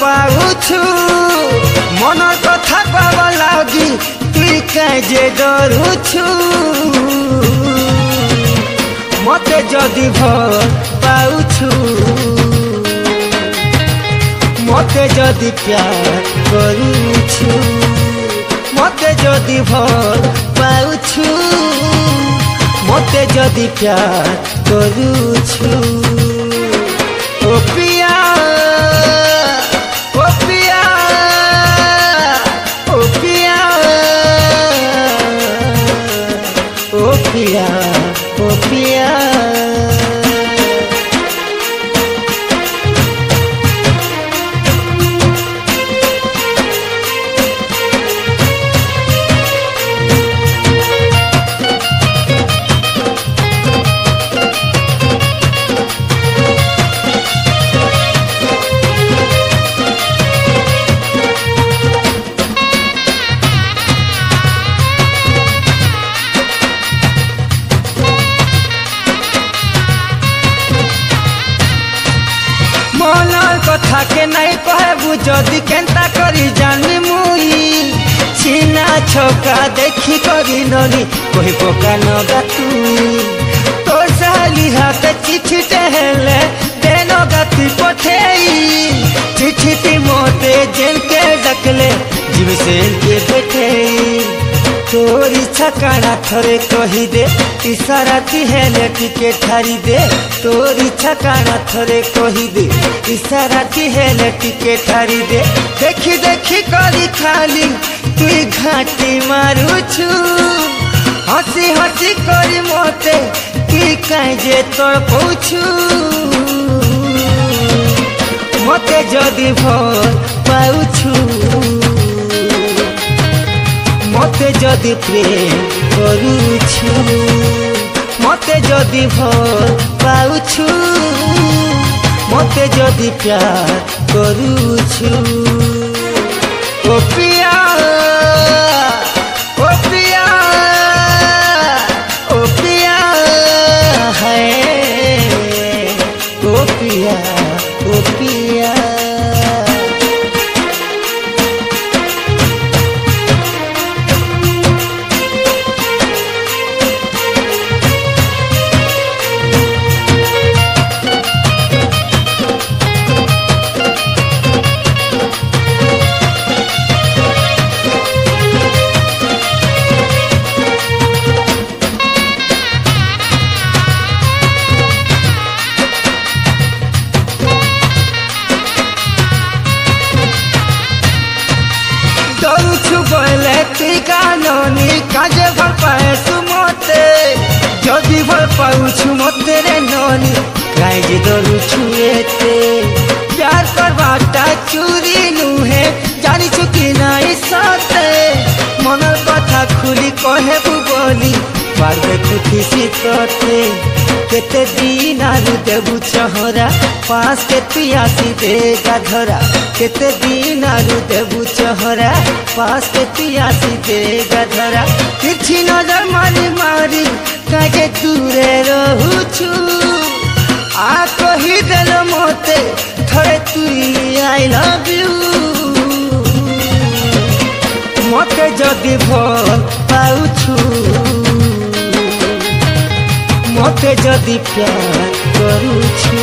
पाउछु मन कथा पावा लागी तुई काजे डरुछु मते जदि भल पाउछु मते जदि प्यार करूछु मते जदि भल पाउछु मते जदि प्यार करूछु ओ पिया ओ पिया ओ पिया ओ पिया ओ पिया मनर कथा के नहीं कहबू जदि केन्ता करी जानी मुई छीना छका देखी करी ननी कही पका नगा तुई तो साली हाथ चिठी टेहले देनो गाती पठेई चिठी मोते जेल के डकले जीव से के बैठेई तोर इच्छा काना थरे कही दे इशारा तिहेले टिके ठारी दे तोर इच्छा काना थरे कही दे इशारा तिहेले टिके ठारी दे देखी देखी करी खाली तुई घाटी मारुछु हसी हसी करी मोते तुई काजे तड़पौछु मते जदि भल पाउछु मते जदि प्रेम करूछु मते जदि भल पाउछु मते जदि प्यार करूछु ओ पिया ओ पिया ओ पिया है ओ पिया ओ पिया डरुछु बोले तुई काननी काजे भल पाएसु मते जदि भल पाउछु मते रे ननी काजे डरुछु एते प्यार करवाटा चोरी नुहे जानिछु कि नाई सते मनर कथा खुली कहेबु बोली बार देखु खुशी तते केते दिन आलू देबु चहरा पास के तुई आसी देगा धरा केते दिन आलू देबु चहरा पास के तुई आसी देगा धरा किछि नजर मारी मारी काजे दूरे रहुछु आ कही देल मोते थरे तुई आई लव यू मते जदि भल पाउछु मते जदि प्यार करूछु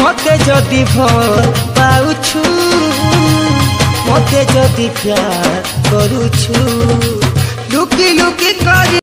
मते जदि भल पाउछु मते जदि प्यार करूछु लुकी लुकी करी